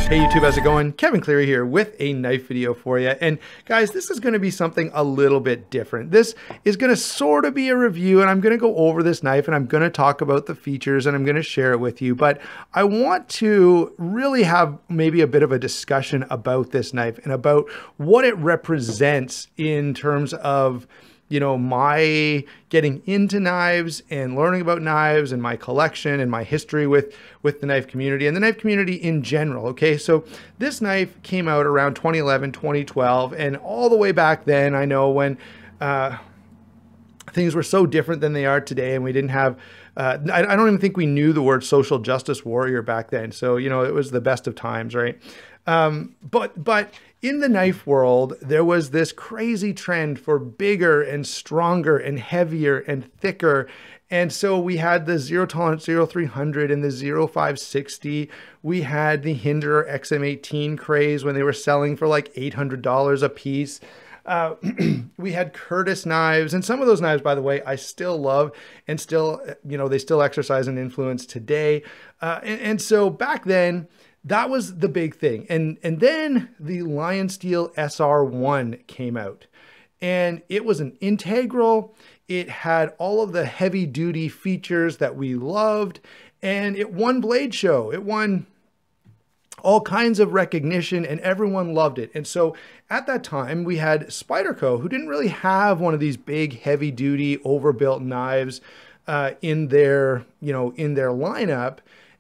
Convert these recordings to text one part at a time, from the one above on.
Hey YouTube, how's it going? Kevin Cleary here with a knife video for you. And guys, this is going to be something a little bit different. This is going to sort of be a review, and I'm going to go over this knife and I'm going to talk about the features and I'm going to share it with you. But I want to really have maybe a bit of a discussion about this knife and about what it represents in terms of, you know, my getting into knives and learning about knives and my collection and my history with the knife community and the knife community in general. Okay, so this knife came out around 2011, 2012, and all the way back then, I know when things were so different than they are today, and we didn't have, I don't even think we knew the word social justice warrior back then. So, you know, it was the best of times, right? But in the knife world, there was this crazy trend for bigger and stronger and heavier and thicker. And so we had the zero tolerance 0300 and the 0560. We had the Hinderer XM18 craze when they were selling for like $800 a piece. We had Curtis knives, and some of those knives, by the way, I still love and still, you know, they still exercise an influence today. And so back then, that was the big thing. And then the Lionsteel SR1 came out, and it was an integral. It had all of the heavy duty features that we loved, and it won Blade Show. It won all kinds of recognition and everyone loved it. And so at that time we had Spyderco, who didn't really have one of these big heavy duty overbuilt knives in their, you know, in their lineup.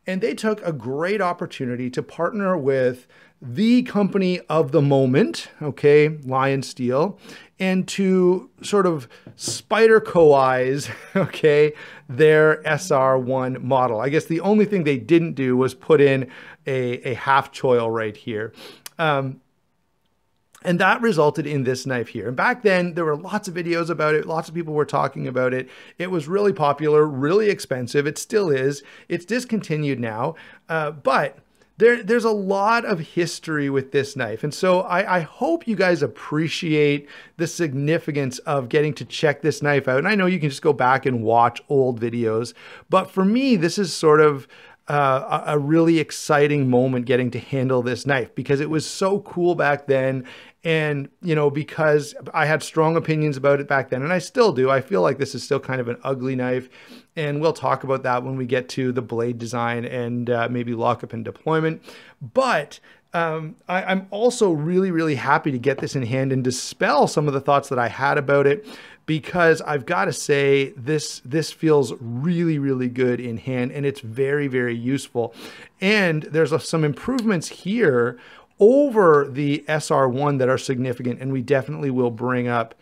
And they took a great opportunity to partner with the company of the moment, okay, Lionsteel, and to sort of Spyderco-ize, okay, their SR1 model. I guess the only thing they didn't do was put in a half choil right here. And that resulted in this knife here. And back then, there were lots of videos about it. Lots of people were talking about it. It was really popular, really expensive. It still is. It's discontinued now. But there's a lot of history with this knife. And so I hope you guys appreciate the significance of getting to check this knife out. And I know you can just go back and watch old videos. But for me, this is sort of a really exciting moment getting to handle this knife, because it was so cool back then. And, you know, because I had strong opinions about it back then, and I still do. I feel like this is still kind of an ugly knife, and we'll talk about that when we get to the blade design and maybe lockup and deployment. But I'm also really, really happy to get this in hand and dispel some of the thoughts that I had about it, because I've got to say this feels really, really good in hand, and it's very, very useful. And there's some improvements here over the SR1 that are significant, and we definitely will bring up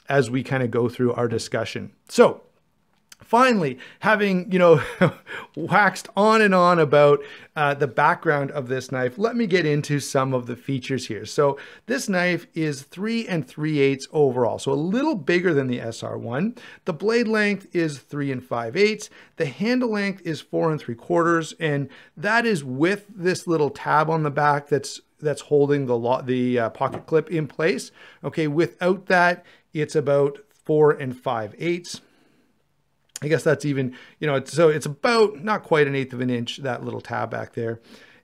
as we kind of go through our discussion. So finally, having, you know, waxed on and on about the background of this knife, let me get into some of the features here. So this knife is 3 3/8 overall, so a little bigger than the SR1. The blade length is 3 5/8. The handle length is 4 3/4, and that is with this little tab on the back that's holding the pocket clip in place. Okay, without that, it's about 4 5/8. I guess that's even, you know, so it's about not quite 1/8 of an inch, that little tab back there.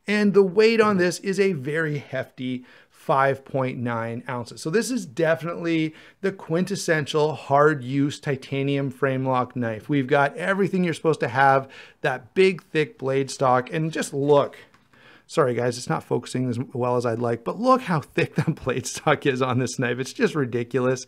And the weight on this is a very hefty 5.9 ounces. So this is definitely the quintessential hard use titanium frame lock knife. We've got everything you're supposed to have, that big, thick blade stock, and just look. Sorry guys, it's not focusing as well as I'd like, but look how thick that blade stock is on this knife. It's just ridiculous.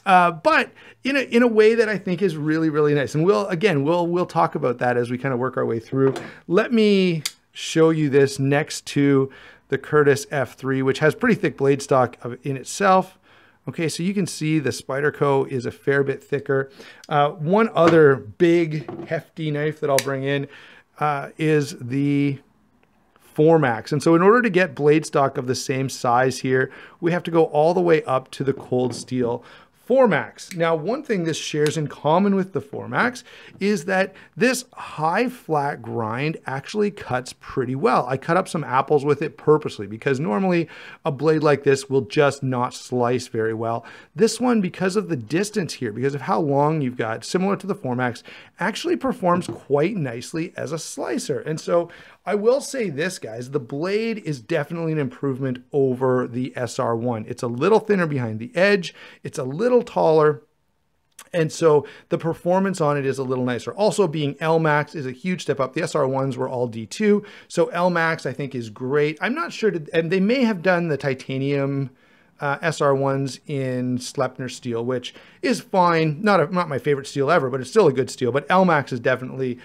But in a way that I think is really, really nice. And we'll talk about that as we kind of work our way through. Let me show you this next to the Curtis F3, which has pretty thick blade stock in itself. Okay, so you can see the Spyderco is a fair bit thicker. One other big hefty knife that I'll bring in is the Formax. And so in order to get blade stock of the same size here, we have to go all the way up to the cold steel Formax. Now, one thing this shares in common with the Formax is that this high flat grind actually cuts pretty well. I cut up some apples with it purposely because normally a blade like this will just not slice very well. This one, because of the distance here, because of how long you've got, similar to the Formax, actually performs quite nicely as a slicer. And so I will say this, guys, the blade is definitely an improvement over the SR1. It's a little thinner behind the edge. It's a little taller. And so the performance on it is a little nicer. Also, being L-Max is a huge step up. The SR1s were all D2. So L-Max, I think, is great. I'm not sure, and they may have done the titanium SR1s in Sleipner steel, which is fine. Not my favorite steel ever, but it's still a good steel. But L-Max is definitely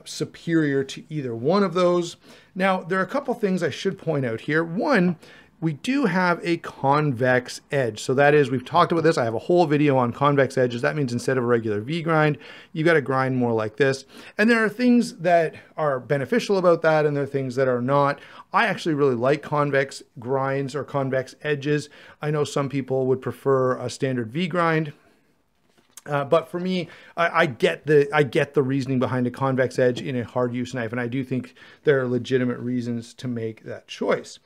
superior to either one of those. Now, there are a couple things I should point out here. One, we do have a convex edge. So that is, we've talked about this. I have a whole video on convex edges. That means instead of a regular V grind, you got to grind more like this. And there are things that are beneficial about that, and there are things that are not. I actually really like convex grinds or convex edges. I know some people would prefer a standard V grind. But for me, I get the reasoning behind a convex edge in a hard use knife, and I do think there are legitimate reasons to make that choice.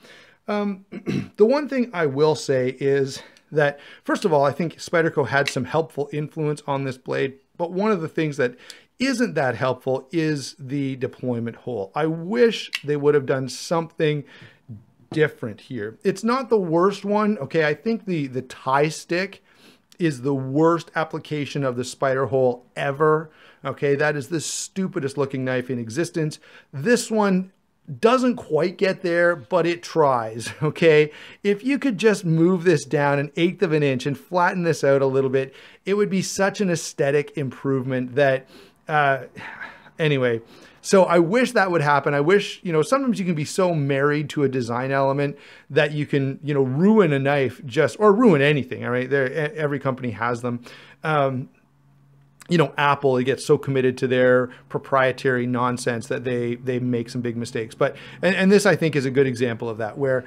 The one thing I will say is that, first of all, I think Spyderco had some helpful influence on this blade, but one of the things that isn't that helpful is the deployment hole. I wish they would have done something different here. It's not the worst one. Okay, I think the tie stick is the worst application of the spider hole ever. Okay, that is the stupidest looking knife in existence. This one doesn't quite get there, but it tries, okay? If you could just move this down 1/8 of an inch and flatten this out a little bit, it would be such an aesthetic improvement that, anyway, so I wish that would happen. I wish, you know, sometimes you can be so married to a design element that you can, you know, ruin a knife or ruin anything, all right? Every company has them. You know, Apple, it gets so committed to their proprietary nonsense that they make some big mistakes. But, and this I think is a good example of that, where,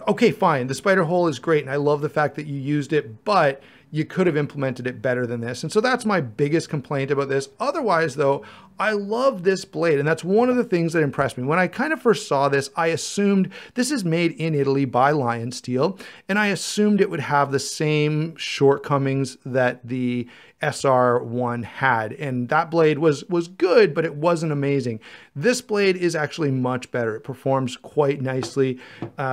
okay, fine, the spider hole is great, and I love the fact that you used it, but you could have implemented it better than this. And so that's my biggest complaint about this. Otherwise, though, I love this blade, and that's one of the things that impressed me. When I kind of first saw this, I assumed this is made in Italy by Lionspy, and I assumed it would have the same shortcomings that the SR1 had, and that blade was good, but it wasn't amazing. This blade is actually much better. It performs quite nicely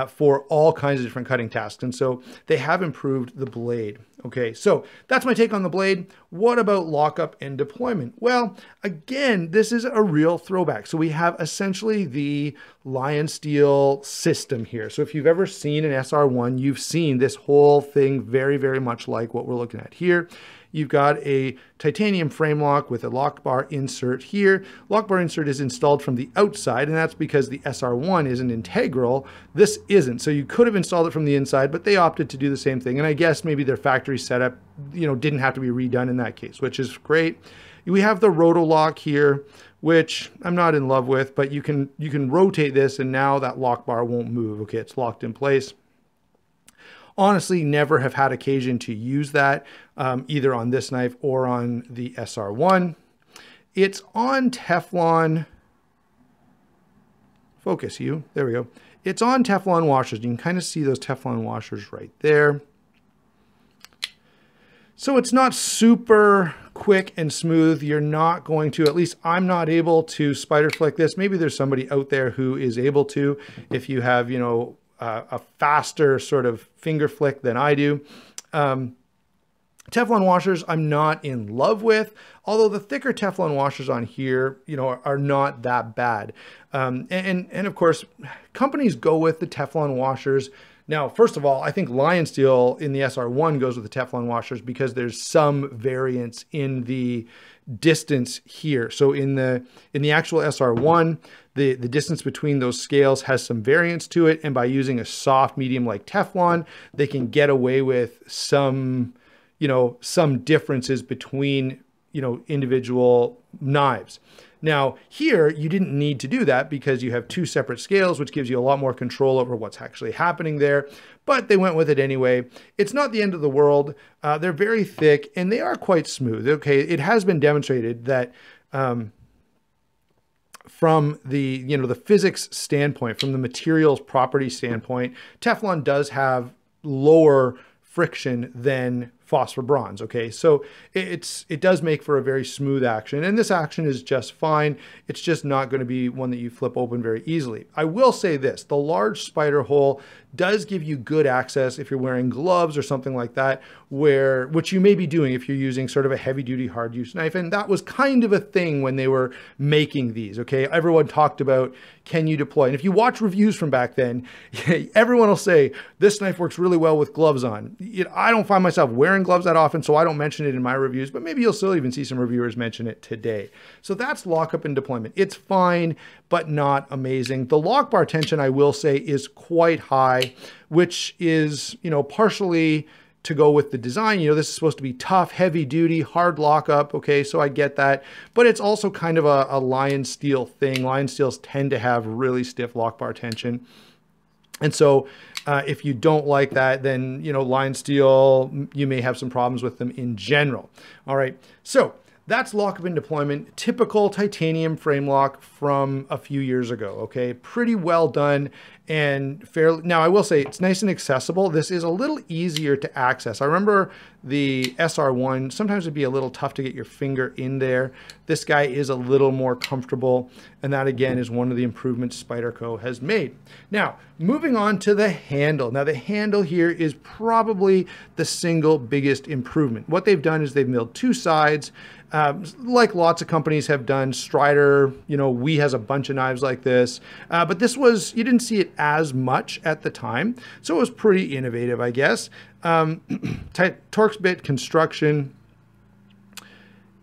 for all kinds of different cutting tasks, and so they have improved the blade. Okay, so that's my take on the blade. What about lockup and deployment? Well, again, this is a real throwback. So we have essentially the Lion Steel system here. So if you've ever seen an SR1, you've seen this whole thing very, very much like what we're looking at here. You've got a titanium frame lock with a lock bar insert here. Lock bar insert is installed from the outside, and that's because the SR1 is an integral. This isn't. So you could have installed it from the inside, but they opted to do the same thing. And I guess maybe their factory setup, you know, didn't have to be redone in that case, which is great. We have the Roto Lock here, which I'm not in love with, but you can rotate this, and now that lock bar won't move. Okay, it's locked in place. Honestly, never have had occasion to use that either on this knife or on the SR1. It's on Teflon, focus you, there we go. It's on Teflon washers. You can kind of see those Teflon washers right there. So it's not super quick and smooth. You're not going to, at least I'm not able to spider flick this. Maybe there's somebody out there who is able to, if you have, you know, a faster sort of finger flick than I do. Teflon washers I'm not in love with, although the thicker Teflon washers on here, you know, are not that bad. And of course, companies go with the Teflon washers. Now, first of all, I think Lionspy in the SR1 goes with the Teflon washers because there's some variance in the distance here. So in the actual SR1, the distance between those scales has some variance to it, and by using a soft medium like Teflon, they can get away with some, you know, some differences between individual knives. Now here, you didn't need to do that because you have two separate scales, which gives you a lot more control over what's actually happening there, but they went with it anyway. It's not the end of the world. They're very thick and they are quite smooth. Okay, it has been demonstrated that from the, the physics standpoint, from the materials property standpoint, Teflon does have lower friction than phosphor bronze. Okay, so it does make for a very smooth action, and this action is just fine. It's just not going to be one that you flip open very easily. I will say this: the large spider hole does give you good access if you're wearing gloves or something like that, which you may be doing if you're using sort of a heavy duty hard use knife. And that was kind of a thing when they were making these. Okay, everyone talked about, can you deploy? And if you watch reviews from back then, everyone will say this knife works really well with gloves on. I don't find myself wearing gloves that often, so I don't mention it in my reviews, but maybe you'll still even see some reviewers mention it today. So that's lockup and deployment. It's fine, but not amazing. The lock bar tension, I will say, is quite high, which is, partially to go with the design. This is supposed to be tough, heavy duty, hard lockup. Okay, so I get that, but it's also kind of a lion steel thing. Lion steels tend to have really stiff lock bar tension. And so if you don't like that, then, lion steel, you may have some problems with them in general. All right, so that's lockup and deployment, typical titanium frame lock from a few years ago. Okay, pretty well done and fairly. Now I will say it's nice and accessible. This is a little easier to access. I remember the SR1, sometimes it'd be a little tough to get your finger in there. This guy is a little more comfortable, and that again is one of the improvements Spyderco has made. Now, moving on to the handle. Now the handle here is probably the single biggest improvement. What they've done is they've milled two sides, like lots of companies have done. Strider, We has a bunch of knives like this, but this was, you didn't see it as much at the time, so it was pretty innovative, I guess. Torx bit construction,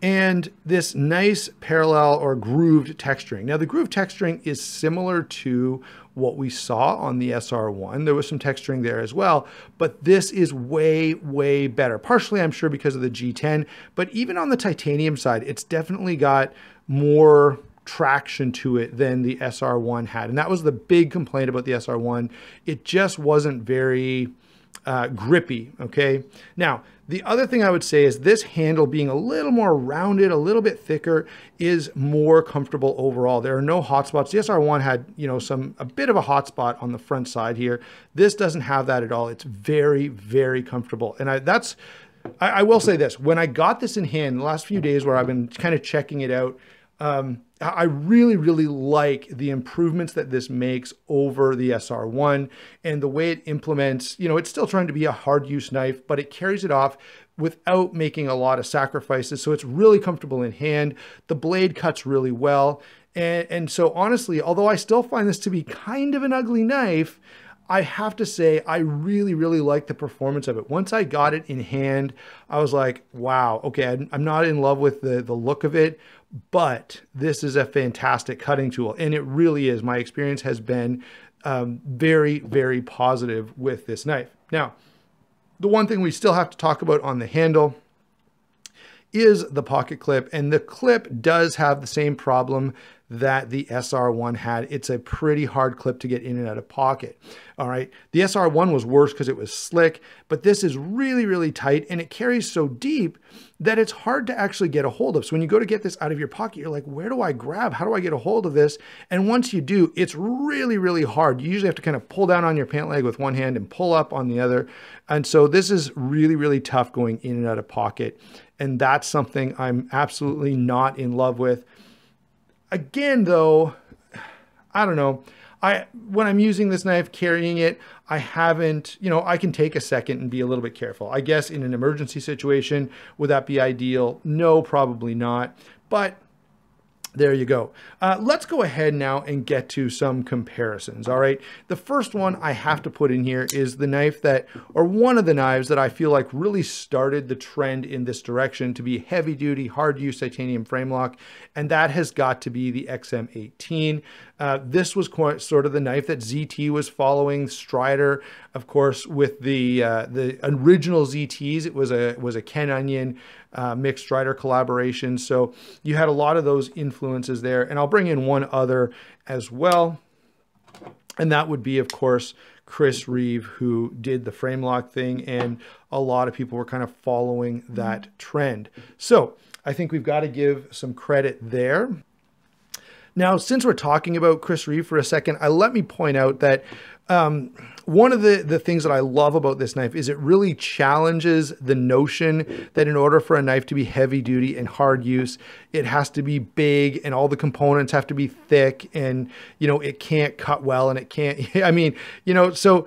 and this nice parallel or grooved texturing. Now the grooved texturing is similar to what we saw on the SR1. There was some texturing there as well, but this is way, way better. Partially, I'm sure, because of the G10, but even on the titanium side, it's definitely got more traction to it than the SR1 had. And that was the big complaint about the SR1. It just wasn't very grippy. Okay. Now, the other thing I would say is this handle being a little more rounded, a little bit thicker, is more comfortable overall. There are no hot spots. The SR1 had, a bit of a hot spot on the front side here. This doesn't have that at all. It's very, very comfortable. And I will say this: when I got this in hand the last few days where I've been kind of checking it out, I really, really like the improvements that this makes over the SR1 and the way it implements. It's still trying to be a hard use knife, but it carries it off without making a lot of sacrifices. So it's really comfortable in hand. The blade cuts really well. And so honestly, although I still find this to be kind of an ugly knife, I have to say, I really, really like the performance of it. Once I got it in hand, I was like, wow, okay, I'm not in love with the look of it, but this is a fantastic cutting tool. And it really is. My experience has been very, very positive with this knife. Now, the one thing we still have to talk about on the handle is the pocket clip. And the clip does have the same problem that the SR1 had. It's a pretty hard clip to get in and out of pocket. All right. The SR1 was worse because it was slick, but this is really, really tight, and it carries so deep that it's hard to actually get a hold of. So when you go to get this out of your pocket, you're like, where do I grab? How do I get a hold of this? And once you do, it's really, really hard. You usually have to kind of pull down on your pant leg with one hand and pull up on the other. And so this is really, really tough going in and out of pocket. And that's something I'm absolutely not in love with. Again, though, I don't know. When I'm using this knife, carrying it, I haven't, I can take a second and be a little bit careful. I guess in an emergency situation, would that be ideal? No, probably not. But there you go. Let's go ahead now and get to some comparisons. All right. The first one I have to put in here is the knife or one of the knives that I feel like really started the trend in this direction to be heavy duty, hard use titanium frame lock. And that has got to be the XM18. This was sort of the knife that ZT was following. Strider, of course, with the original ZTs, it was a Ken Onion mixed Strider collaborations. So you had a lot of those influences there. And I'll bring in one other as well. And that would be, of course, Chris Reeve, who did the frame lock thing. And a lot of people were kind of following that trend. So I think we've got to give some credit there. Now, since we're talking about Chris Reeve for a second, let me point out that one of the things that I love about this knife is it really challenges the notion that in order for a knife to be heavy duty and hard use, it has to be big and all the components have to be thick and, you know, it can't cut well and it can't, I mean, you know, so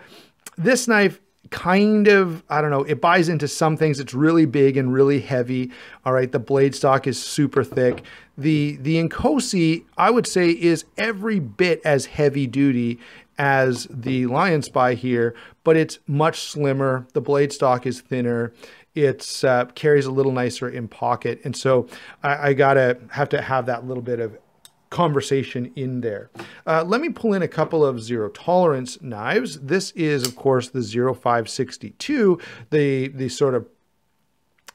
this knife kind of, I don't know, it buys into some things. It's really big and really heavy. All right. The blade stock is super thick. The Nkosi, I would say, is every bit as heavy duty as the Lionspy here, but it's much slimmer. The blade stock is thinner. It's carries a little nicer in pocket. And so I have to have that little bit of conversation in there. Let me pull in a couple of zero tolerance knives. This is, of course, the 0562, the sort of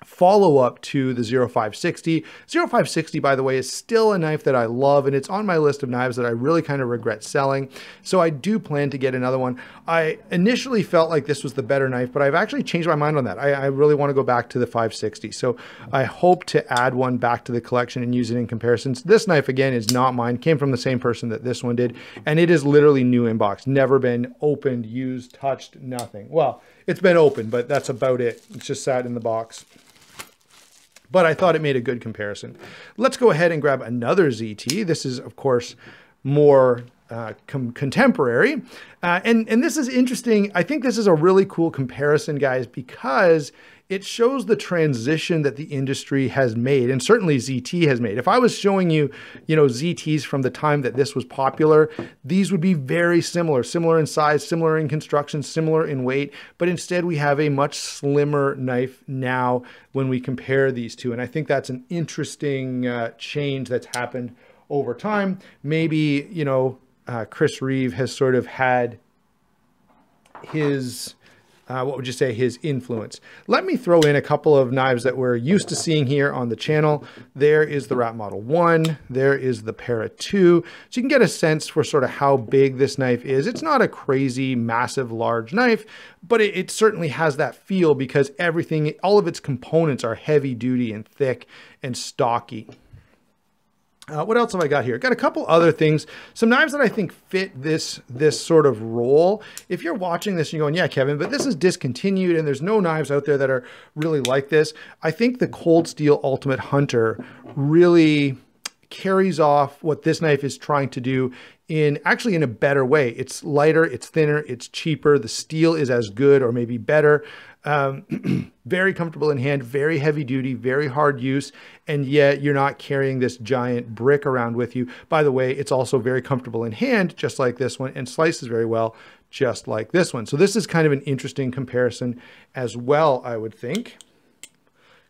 follow-up to the 0560. 0560, by the way, is still a knife that I love, and it's on my list of knives that I really kind of regret selling. So I do plan to get another one. I initially felt like this was the better knife, but I've actually changed my mind on that. I really want to go back to the 560. So I hope to add one back to the collection and use it in comparisons. This knife, again, is not mine. Came from the same person that this one did, and it is literally new in box. Never been opened, used, touched, nothing. Well, it's been opened, but that's about it. It's just sat in the box. But I thought it made a good comparison. Let's go ahead and grab another ZT. This is, of course, more contemporary. And this is interesting. I think this is a really cool comparison, guys, because it shows the transition that the industry has made, and certainly ZT has made. If I was showing you, you know, ZTs from the time that this was popular, these would be very similar in size, similar in construction, similar in weight, but instead we have a much slimmer knife now when we compare these two. And I think that's an interesting change that's happened over time. Maybe, you know, Chris Reeve has sort of had his what would you say, his influence. Let me throw in a couple of knives that we're used to seeing here on the channel. There is the Rat Model 1. There is the Para 2. So you can get a sense for sort of how big this knife is. It's not a crazy, massive, large knife, but it certainly has that feel because everything, all of its components are heavy duty and thick and stocky. What else have I got here? Got a couple other things, some knives that I think fit this sort of role. If you're watching this and you're going, yeah, Kevin, but this is discontinued and there's no knives out there that are really like this. I think the Cold Steel Ultimate Hunter really carries off what this knife is trying to do actually in a better way. It's lighter, it's thinner, it's cheaper. The steel is as good or maybe better. Very comfortable in hand, very heavy duty, very hard use, and yet you're not carrying this giant brick around with you. By the way, it's also very comfortable in hand, just like this one, and slices very well, just like this one. So this is kind of an interesting comparison as well, I would think.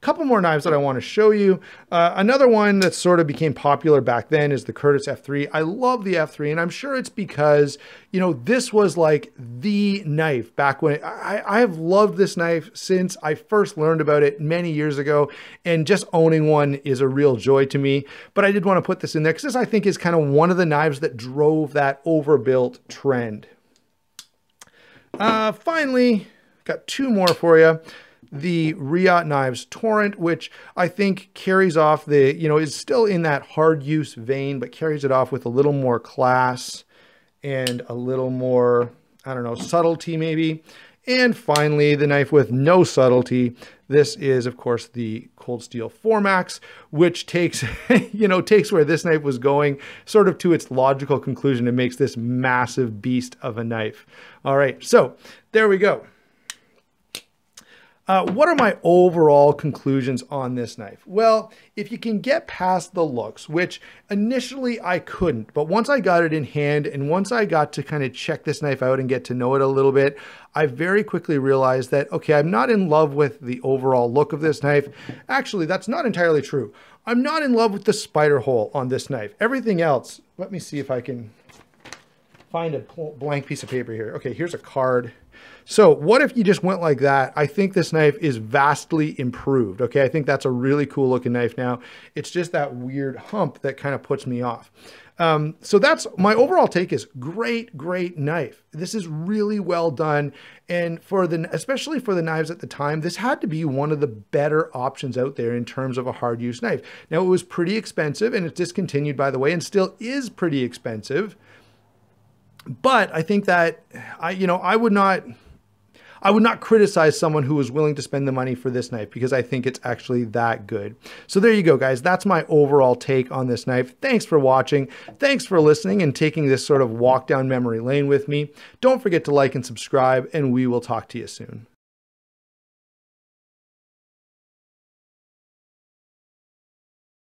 Couple more knives that I want to show you. Another one that sort of became popular back then is the Curtis F3. I love the F3, and I'm sure it's because, you know, this was like the knife back when I have loved this knife since I first learned about it many years ago, and just owning one is a real joy to me. But I did want to put this in there because this, I think, is kind of one of the knives that drove that overbuilt trend. Finally, got two more for you. The Riot Knives Torrent, which I think carries off the, you know, is still in that hard use vein, but carries it off with a little more class and a little more, I don't know, subtlety maybe. And finally, the knife with no subtlety. This is, of course, the Cold Steel 4MAX, which takes, you know, takes where this knife was going sort of to its logical conclusion and makes this massive beast of a knife. All right, so there we go. What are my overall conclusions on this knife? Well, if you can get past the looks, which initially I couldn't, but once I got it in hand and once I got to kind of check this knife out and get to know it a little bit, I very quickly realized that, okay, I'm not in love with the overall look of this knife. Actually, that's not entirely true. I'm not in love with the spider hole on this knife. Everything else, let me see if I can find a blank piece of paper here. Okay, here's a card. So what if you just went like that? I think this knife is vastly improved. Okay, I think that's a really cool looking knife now. It's just that weird hump that kind of puts me off. So that's my overall take is great knife. This is really well done. And especially for the knives at the time, this had to be one of the better options out there in terms of a hard use knife. Now it was pretty expensive and it's discontinued, by the way, and still is pretty expensive. But I think that I would not criticize someone who was willing to spend the money for this knife because I think it's actually that good. So there you go, guys. That's my overall take on this knife. Thanks for watching. Thanks for listening and taking this sort of walk down memory lane with me. Don't forget to like and subscribe, and we will talk to you soon.